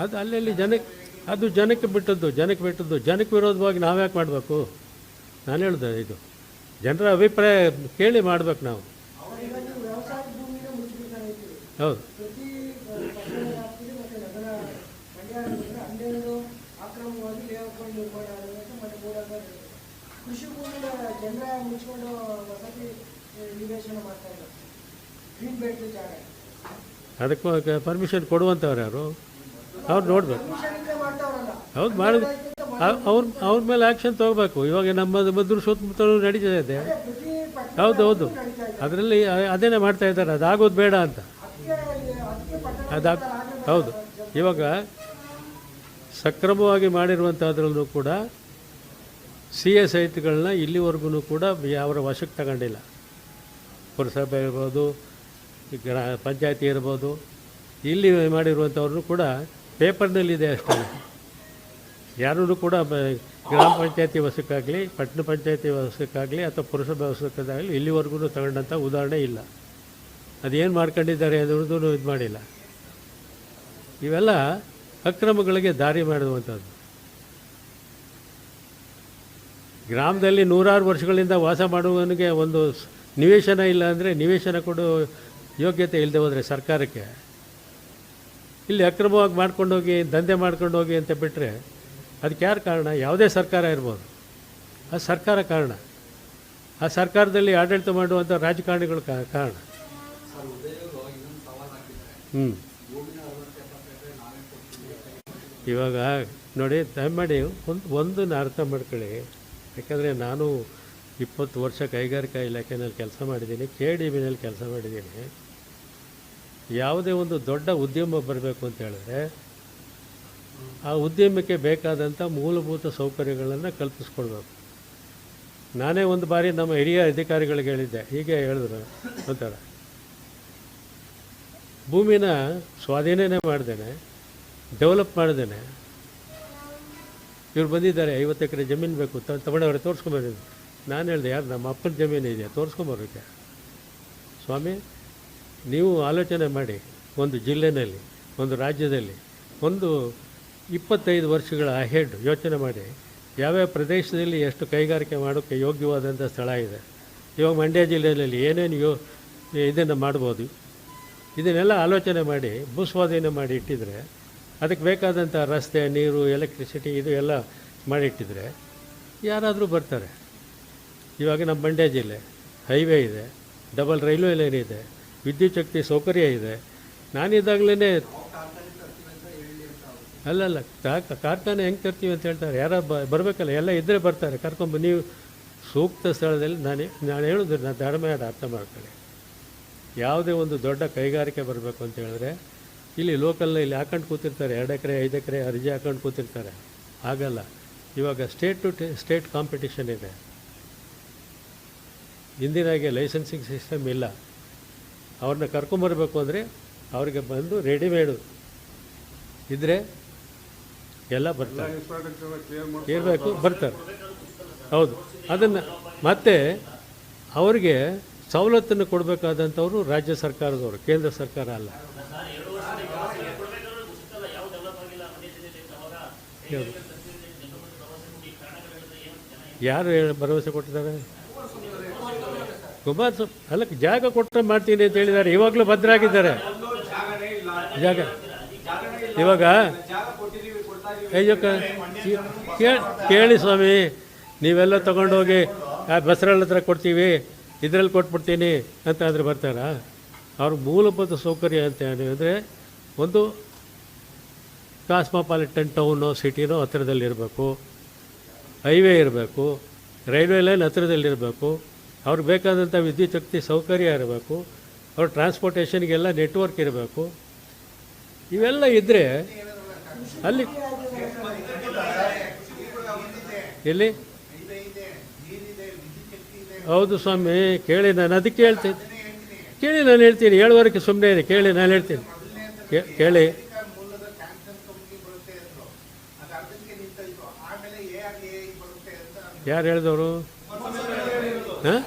ಅದು ಅಲ್ಲಲ್ಲಿ ಅದು ಜನಕ್ಕೆ ಬಿಟ್ಟದ್ದು ಜನಕ್ಕೆ ವಿರೋಧವಾಗಿ ನಾವು ಯಾಕೆ ಮಾಡಬೇಕು? ನಾನು ಹೇಳ್ದೆ, ಇದು ಜನರ ಅಭಿಪ್ರಾಯ ಕೇಳಿ ಮಾಡ್ಬೇಕು ನಾವು. ಹೌದು, ಅದಕ್ಕೆ ಪರ್ಮಿಷನ್ ಕೊಡುವಂಥವ್ರು ಯಾರು? ಅವ್ರು ನೋಡ್ಬೇಕು. ಹೌದು, ಮಾಡಿದ ಅವ್ರ ಮೇಲೆ ಆ್ಯಕ್ಷನ್ ತೊಗೋಬೇಕು. ಇವಾಗ ನಮ್ಮ ಮದ್ದೂರು ಸುತ್ತಮುತ್ತಲೂ ನಡೀತಾ ಇದೆ. ಹೌದು, ಅದರಲ್ಲಿ ಅದೇನೇ ಮಾಡ್ತಾ ಇದ್ದಾರೆ. ಅದಾಗೋದು ಬೇಡ ಅಂತ. ಹೌದು, ಇವಾಗ ಸಕ್ರಮವಾಗಿ ಮಾಡಿರುವಂಥದ್ರಲ್ಲೂ ಕೂಡ CA ಸೈಟ್ಗಳನ್ನ ಇಲ್ಲಿವರೆಗೂ ಕೂಡ ಅವರ ವಶಕ್ಕೆ ತಗೊಂಡಿಲ್ಲ. ಪುರಸಭೆ ಇರ್ಬೋದು, ಪಂಚಾಯತಿ ಇರ್ಬೋದು, ಇಲ್ಲಿ ಮಾಡಿರುವಂಥವ್ರನ್ನೂ ಕೂಡ ಪೇಪರ್ನಲ್ಲಿದೆ ಅಷ್ಟೇ. ಯಾರೂ ಕೂಡ ಗ್ರಾಮ ಪಂಚಾಯತಿ ವಶಕ್ಕಾಗಲಿ, ಪಟ್ಟಣ ಪಂಚಾಯತಿ ವಶಕ್ಕಾಗಲಿ ಅಥವಾ ಪುರಸಭೆ ವಶಕ್ಕಾಗಲಿ ಇಲ್ಲಿವರೆಗೂ ತಗೊಂಡಂಥ ಉದಾಹರಣೆ ಇಲ್ಲ. ಅದೇನು ಮಾಡ್ಕೊಂಡಿದ್ದಾರೆ ಅನ್ನೋದು ಇದು ಮಾಡಿಲ್ಲ. ಇವೆಲ್ಲ ಅಕ್ರಮಗಳಿಗೆ ದಾರಿ ಮಾಡುವಂಥದ್ದು. ಗ್ರಾಮದಲ್ಲಿ ನೂರಾರು ವರ್ಷಗಳಿಂದ ವಾಸ ಮಾಡುವವನಿಗೆ ಒಂದು ನಿವೇಶನ ಇಲ್ಲ ಅಂದರೆ ನಿವೇಶನ ಕೊಡೋ ಯೋಗ್ಯತೆ ಇಲ್ಲದೆ ಹೋದರೆ ಸರ್ಕಾರಕ್ಕೆ, ಇಲ್ಲಿ ಅಕ್ರಮವಾಗಿ ಮಾಡ್ಕೊಂಡೋಗಿ ದಂಧೆ ಮಾಡ್ಕೊಂಡೋಗಿ ಅಂತ ಬಿಟ್ಟರೆ ಅದಕ್ಕೆ ಯಾರು ಕಾರಣ? ಯಾವುದೇ ಸರ್ಕಾರ ಇರ್ಬೋದು, ಅದು ಸರ್ಕಾರ ಕಾರಣ. ಆ ಸರ್ಕಾರದಲ್ಲಿ ಆಡಳಿತ ಮಾಡುವಂಥ ರಾಜಕಾರಣಿಗಳು ಕಾರಣ. ಇವಾಗ ನೋಡಿ, ದಯಮಾಡಿ ಒಂದನ್ನು ಅರ್ಥ ಮಾಡ್ಕೊಳ್ಳಿ. ಯಾಕಂದರೆ ನಾನು 20 ವರ್ಷ ಕೈಗಾರಿಕಾ ಇಲಾಖೆಯಲ್ಲಿ ಕೆಲಸ ಮಾಡಿದ್ದೀನಿ, KDBನಲ್ಲಿ ಕೆಲಸ ಮಾಡಿದ್ದೀನಿ. ಯಾವುದೇ ಒಂದು ದೊಡ್ಡ ಉದ್ಯಮ ಬರಬೇಕು ಅಂತ ಹೇಳಿದ್ರೆ ಆ ಉದ್ಯಮಕ್ಕೆ ಬೇಕಾದಂಥ ಮೂಲಭೂತ ಸೌಕರ್ಯಗಳನ್ನು ಕಲ್ಪಿಸ್ಕೊಳ್ಬೇಕು. ನಾನೇ ಒಂದು ಬಾರಿ ನಮ್ಮ ಹಿರಿಯ ಅಧಿಕಾರಿಗಳಿಗೆ ಹೇಳಿದ್ದೆ, ಹೀಗೆ ಹೇಳಿದ್ರು ಒಂಥರ, ಭೂಮಿನ ಸ್ವಾಧೀನನೇ ಮಾಡ್ದೇನೆ, ಡೆವಲಪ್ ಮಾಡ್ದೇನೆ, ಇವ್ರು ಬಂದಿದ್ದಾರೆ 50 ಎಕರೆ ಜಮೀನು ಬೇಕು ತಗೊಂಡವ್ರೆ, ತೋರಿಸ್ಕೊಂಬರಿದ್ರು. ನಾನು ಹೇಳಿದೆ, ಯಾರು ನಮ್ಮ ಅಪ್ಪನ ಜಮೀನು ಇದೆಯಾ ತೋರಿಸ್ಕೊಂಬರೋಕ್ಕೆ? ಸ್ವಾಮಿ, ನೀವು ಆಲೋಚನೆ ಮಾಡಿ, ಒಂದು ಜಿಲ್ಲೆಯಲ್ಲಿ, ಒಂದು ರಾಜ್ಯದಲ್ಲಿ ಒಂದು 25 ವರ್ಷಗಳ ಅಹೆಡ್ ಯೋಚನೆ ಮಾಡಿ, ಯಾವ್ಯಾವ ಪ್ರದೇಶದಲ್ಲಿ ಎಷ್ಟು ಕೈಗಾರಿಕೆ ಮಾಡೋಕ್ಕೆ ಯೋಗ್ಯವಾದಂಥ ಸ್ಥಳ ಇದೆ. ಇವಾಗ ಮಂಡ್ಯ ಜಿಲ್ಲೆಯಲ್ಲಿ ಏನೇನು ಇದನ್ನು ಮಾಡ್ಬೋದು, ಇದನ್ನೆಲ್ಲ ಆಲೋಚನೆ ಮಾಡಿ ಭೂಸ್ವಾಧೀನ ಮಾಡಿ ಇಟ್ಟಿದ್ರೆ, ಅದಕ್ಕೆ ಬೇಕಾದಂಥ ರಸ್ತೆ, ನೀರು, ಎಲೆಕ್ಟ್ರಿಸಿಟಿ ಇದು ಎಲ್ಲ ಮಾಡಿಟ್ಟಿದ್ರೆ ಯಾರಾದರೂ ಬರ್ತಾರೆ. ಇವಾಗ ನಮ್ಮ ಮಂಡ್ಯ ಜಿಲ್ಲೆ ಹೈವೇ ಇದೆ, ಡಬಲ್ ರೈಲ್ವೆ ಲೈನ್ ಇದೆ, ವಿದ್ಯುತ್ ಶಕ್ತಿ ಸೌಕರ್ಯ ಇದೆ. ನಾನಿದ್ದಾಗಲೇ ಅಲ್ಲಲ್ಲ ಕಾರ್ಖಾನೆ ಹೆಂಗೆ ತರ್ತೀವಿ ಅಂತ ಹೇಳ್ತಾರೆ. ಯಾರು ಬರಬೇಕಲ್ಲ, ಎಲ್ಲ ಇದ್ದರೆ ಬರ್ತಾರೆ, ಕರ್ಕೊಂಬ. ನೀವು ಸೂಕ್ತ ಸ್ಥಳದಲ್ಲಿ ನಾನು ಹೇಳೋದು, ನಾನು ಧರ್ಮಯಾದ ಅರ್ಥ ಮಾಡ್ಕೊಳ್ಳಿ. ಯಾವುದೇ ಒಂದು ದೊಡ್ಡ ಕೈಗಾರಿಕೆ ಬರಬೇಕು ಅಂತ ಹೇಳಿದ್ರೆ ಇಲ್ಲಿ ಲೋಕಲ್ನ ಇಲ್ಲಿ ಹಾಕೊಂಡು ಕೂತಿರ್ತಾರೆ, 2 ಎಕರೆ 5 ಎಕರೆ ಅರ್ಜಿ ಹಾಕೊಂಡು ಕೂತಿರ್ತಾರೆ. ಆಗಲ್ಲ. ಇವಾಗ ಸ್ಟೇಟ್ ಟು ಸ್ಟೇಟ್ ಕಾಂಪಿಟಿಷನ್ ಇದೆ. ಹಿಂದಿನಾಗೆ ಲೈಸೆನ್ಸಿಂಗ್ ಸಿಸ್ಟಮ್ ಇಲ್ಲ. ಅವ್ರನ್ನ ಕರ್ಕೊಂಬರ್ಬೇಕು ಅಂದರೆ ಅವ್ರಿಗೆ ಬಂದು ರೆಡಿಮೇಡು ಇದ್ದರೆ ಎಲ್ಲ ಬರ್ತಾರೆ, ಇರಬೇಕು, ಬರ್ತಾರೆ. ಹೌದು, ಅದನ್ನು ಮತ್ತೆ ಅವರಿಗೆ ಸವಲತ್ತನ್ನು ಕೊಡಬೇಕಾದಂಥವ್ರು ರಾಜ್ಯ ಸರ್ಕಾರದವರು, ಕೇಂದ್ರ ಸರ್ಕಾರ ಅಲ್ಲ. ಯಾರು ಭರವಸೆ ಕೊಟ್ಟಿದ್ದಾರೆ? ಕುಮಾರಸ್ವಾಮಿ ಅಲ್ಲ, ಜಾಗ ಕೊಟ್ಟರೆ ಮಾಡ್ತೀನಿ ಅಂತ ಹೇಳಿದ್ದಾರೆ. ಇವಾಗಲೂ ಭದ್ರಾಗಿದ್ದಾರೆ ಜಾಗ. ಇವಾಗ ಕೇಳಿ ಸ್ವಾಮಿ, ನೀವೆಲ್ಲ ತೊಗೊಂಡೋಗಿ ಬಸರಳ್ಳ ಹತ್ರ ಕೊಡ್ತೀವಿ, ಇದರಲ್ಲಿ ಕೊಟ್ಬಿಡ್ತೀನಿ ಅಂತ ಆದರೆ ಬರ್ತಾರಾ? ಅವ್ರ ಮೂಲಭೂತ ಸೌಕರ್ಯ ಅಂತ ಹೇಳಿದರೆ ಒಂದು ಕಾಸ್ಮೋಪಾಲಿಟನ್ ಟೌನೋ ಸಿಟಿನೋ ಹತ್ತಿರದಲ್ಲಿರಬೇಕು, ಹೈವೇ ಇರಬೇಕು, ರೈಲ್ವೆ ಲೈನ್ ಹತ್ತಿರದಲ್ಲಿರಬೇಕು, ಅವ್ರಿಗೆ ಬೇಕಾದಂಥ ವಿದ್ಯುತ್ ಶಕ್ತಿ ಸೌಕರ್ಯ ಇರಬೇಕು, ಅವ್ರ ಟ್ರಾನ್ಸ್ಪೋರ್ಟೇಷನ್ಗೆಲ್ಲ ನೆಟ್ವರ್ಕ್ ಇರಬೇಕು. ಇವೆಲ್ಲ ಇದ್ದರೆ ಅಲ್ಲಿ ಎಲ್ಲಿ ಹೌದು ಸ್ವಾಮಿ, ಕೇಳಿ ನಾನು ಅದಕ್ಕೆ ಹೇಳ್ತೀನಿ. ಕೇಳಿ ನಾನು ಹೇಳ್ತೀನಿ, 7 ಸುಮ್ಮನೆ ಇದೆ. ಕೇಳಿ ನಾನು ಹೇಳ್ತೀನಿ, ಕೇಳಿ. ಯಾರು ಹೇಳಿದವರು? ಹಾಂ,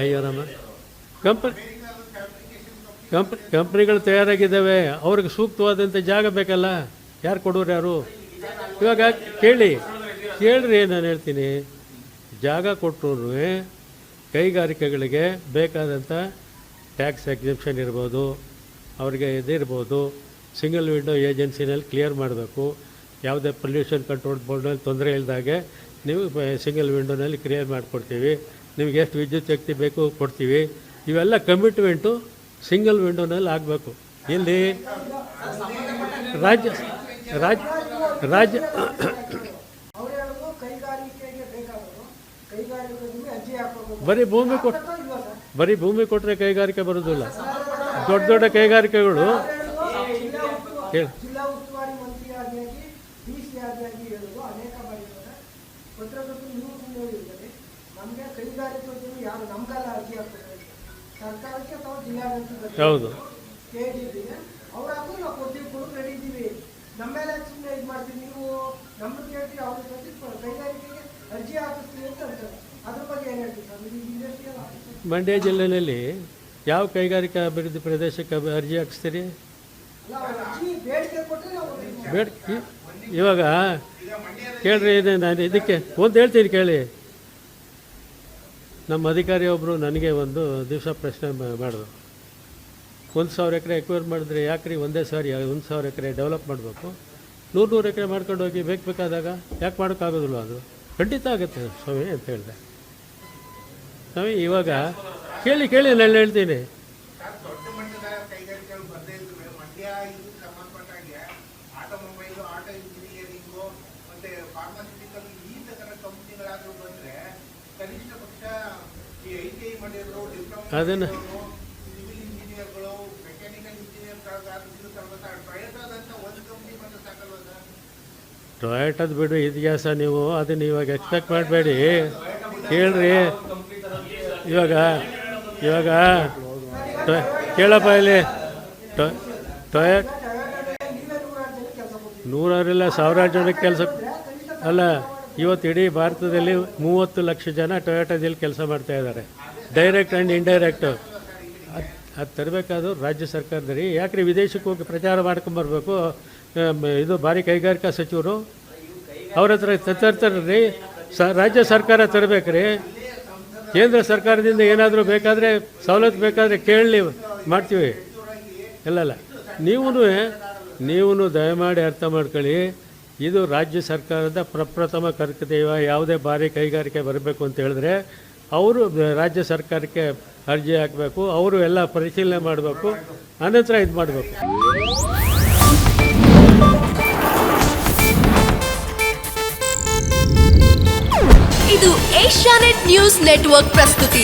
ಅಯ್ಯೋರಮ್ಮ, ಕಂಪ್ನಿಗಳು ತಯಾರಾಗಿದ್ದಾವೆ, ಅವ್ರಿಗೆ ಸೂಕ್ತವಾದಂಥ ಜಾಗ ಬೇಕಲ್ಲ, ಯಾರು ಕೊಡೋರು ಯಾರು? ಇವಾಗ ಕೇಳ್ರಿ, ನಾನು ಹೇಳ್ತೀನಿ, ಜಾಗ ಕೊಟ್ಟರು ಕೈಗಾರಿಕೆಗಳಿಗೆ ಬೇಕಾದಂಥ ಟ್ಯಾಕ್ಸ್ ಎಕ್ಸೆಂಪ್ಷನ್ ಇರ್ಬೋದು, ಅವ್ರಿಗೆ ಇದಿರ್ಬೋದು, ಸಿಂಗಲ್ ವಿಂಡೋ ಏಜೆನ್ಸಿನಲ್ಲಿ ಕ್ಲಿಯರ್ ಮಾಡಬೇಕು, ಯಾವುದೇ ಪೊಲ್ಯೂಷನ್ ಕಂಟ್ರೋಲ್ ಬೋರ್ಡ್ನಲ್ಲಿ ತೊಂದರೆ ಇಲ್ಲದಾಗೆ ನೀವು ಸಿಂಗಲ್ ವಿಂಡೋನಲ್ಲಿ ಕ್ಲಿಯರ್ ಮಾಡಿಕೊಡ್ತೀವಿ, ನಿಮ್ಗೆ ಎಷ್ಟು ವಿದ್ಯುತ್ ಶಕ್ತಿ ಬೇಕು ಕೊಡ್ತೀವಿ, ಇವೆಲ್ಲ ಕಮಿಟ್ಮೆಂಟು ಸಿಂಗಲ್ ವಿಂಡೋನಲ್ಲಿ ಆಗಬೇಕು. ಇಲ್ಲಿ ರಾಜ್ಯ ಬರೀ ಭೂಮಿ ಕೊಟ್ಟರೆ ಕೈಗಾರಿಕೆ ಬರೋದಿಲ್ಲ. ದೊಡ್ಡ ದೊಡ್ಡ ಕೈಗಾರಿಕೆಗಳು ಜಿಲ್ಲಾ ಉಸ್ತುವಾರಿ ಮಂತ್ರಿಯಾಗಿ ಡಿಸಿ ಆಗಿ ಹೇಳೋದು ಅನೇಕ ಬಾರಿ ಪತ್ರಕರ್ತರು ನೀವು ಹೇಳಿದ್ದಾರೆ, ನಮಗೆ ಕೈಗಾರಿಕೋದ್ಯಮಿ ಯಾರು ನಮ್ಗೆಲ್ಲ ಅರ್ಜಿ ಹಾಕ್ತಾರೆ ಸರ್ಕಾರಕ್ಕೆ ಅಥವಾ ಜಿಲ್ಲಾಡಳಿತ ಹೌದು ಕೇಳಿದ್ದೀವಿ, ಅವ್ರಾದ್ರೂ ನಾವು ಕೊಡ್ತೀವಿ, ಕೊಡೋದು ರೆಡಿ ಇದ್ದೀವಿ, ನಮ್ಮ ಮೇಲೆ ಸುಮ್ಮನೆ ಇದು ಮಾಡ್ತೀವಿ, ನೀವು ನಮ್ಮನ್ನು ಕೇಳ್ತೀವಿ, ಅವ್ರ ಕೈಗಾರಿಕೆಗೆ ಅರ್ಜಿ ಹಾಕಿಸ್ತೀವಿ ಅಂತ ಅಂತಾರೆ. ಅದ್ರ ಬಗ್ಗೆ ಏನು ಹೇಳ್ತೀವಿ ಸರ್? ಇದು ಇಂಡಸ್ಟ್ರಿಯಲ್ ಆಫೀಸರ್ ಮಂಡ್ಯ ಜಿಲ್ಲೆಯಲ್ಲಿ ಯಾವ ಕೈಗಾರಿಕಾ ಅಭಿವೃದ್ಧಿ ಪ್ರದೇಶಕ್ಕೆ ಅರ್ಜಿ ಹಾಕಿಸ್ತೀರಿ? ಇವಾಗ ಕೇಳ್ರಿ, ನಾನು ಇದಕ್ಕೆ ಒಂದು ಹೇಳ್ತೀನಿ ಕೇಳಿ. ನಮ್ಮ ಅಧಿಕಾರಿ ಒಬ್ಬರು ನನಗೆ ಒಂದು ದಿವಸ ಪ್ರಶ್ನೆ ಮಾಡಿದ್ರು, 1,000 ಎಕರೆ ಎಕ್ವೈರ್ ಮಾಡಿದ್ರೆ ಯಾಕ್ರಿ ಒಂದೇ ಸಾರಿ 1,000 ಎಕರೆ ಡೆವಲಪ್ ಮಾಡಬೇಕು, 100 ಎಕರೆ ಮಾಡ್ಕೊಂಡು ಹೋಗಿ ಬೇಕಾದಾಗ ಯಾಕೆ ಮಾಡೋಕ್ಕಾಗೋದಿಲ್ಲ? ಅದು ಖಂಡಿತ ಆಗುತ್ತೆ ಸ್ವಾಮಿ ಅಂತ ಹೇಳಿದೆ. ಸ್ವಾಮಿ ಇವಾಗ ಕೇಳಿ ನಾನು ಹೇಳ್ತೀನಿ, ಅದನ್ನು ಟೊಯೋಟದ ಬಿಡು ಇತಿಹಾಸ, ನೀವು ಅದನ್ನು ಇವಾಗ ಎಕ್ಸ್ಪೆಕ್ಟ್ ಮಾಡಬೇಡಿ. ಕೇಳ್ರಿ, ಇವಾಗ ಕೇಳಪ್ಪ, ಇಲ್ಲಿ ಟೊಯೋಟ 100 ಸಾವಿರಾರು ಜನಕ್ಕೆ ಕೆಲಸ ಅಲ್ಲ. ಇವತ್ತು ಇಡೀ ಭಾರತದಲ್ಲಿ 30 ಲಕ್ಷ ಜನ ಟೊಯೋಟದಲ್ಲಿ ಕೆಲಸ ಮಾಡ್ತಾಯಿದ್ದಾರೆ, ಡೈರೆಕ್ಟ್ ಆ್ಯಂಡ್ ಇಂಡೈರೆಕ್ಟು. ಅದು ತರಬೇಕಾದ್ರು ರಾಜ್ಯ ಸರ್ಕಾರದಲ್ಲಿ. ಯಾಕ್ರಿ ವಿದೇಶಕ್ಕೆ ಹೋಗಿ ಪ್ರಚಾರ ಮಾಡ್ಕೊಂಬರ್ಬೇಕು? ಇದು ಭಾರಿ ಕೈಗಾರಿಕಾ ಸಚಿವರು ಅವ್ರ ಹತ್ರ ತರ್ತಾರ್ರಿ. ರಾಜ್ಯ ಸರ್ಕಾರ ತರಬೇಕ್ರಿ. ಕೇಂದ್ರ ಸರ್ಕಾರದಿಂದ ಏನಾದರೂ ಬೇಕಾದರೆ ಸವಲತ್ತು ಬೇಕಾದರೆ ಕೇಳಲಿ, ಮಾಡ್ತೀವಿ. ಇಲ್ಲ ನೀವು ದಯಮಾಡಿ ಅರ್ಥ ಮಾಡ್ಕೊಳ್ಳಿ, ಇದು ರಾಜ್ಯ ಸರ್ಕಾರದ ಪ್ರಪ್ರಥಮ ಕರ್ತವ್ಯ. ಯಾವುದೇ ಭಾರಿ ಕೈಗಾರಿಕೆ ಬರಬೇಕು ಅಂತ ಹೇಳಿದ್ರೆ ಅವರು ರಾಜ್ಯ ಸರ್ಕಾರಕ್ಕೆ ಅರ್ಜಿ ಹಾಕಬೇಕು, ಅವರು ಎಲ್ಲ ಪರಿಶೀಲನೆ ಮಾಡಬೇಕು, ಅನಂತರ ಇದು ಮಾಡಬೇಕು. ಇದು ಏಷ್ಯಾನೆಟ್ ನ್ಯೂಸ್ ನೆಟ್ವರ್ಕ್ ಪ್ರಸ್ತುತಿ.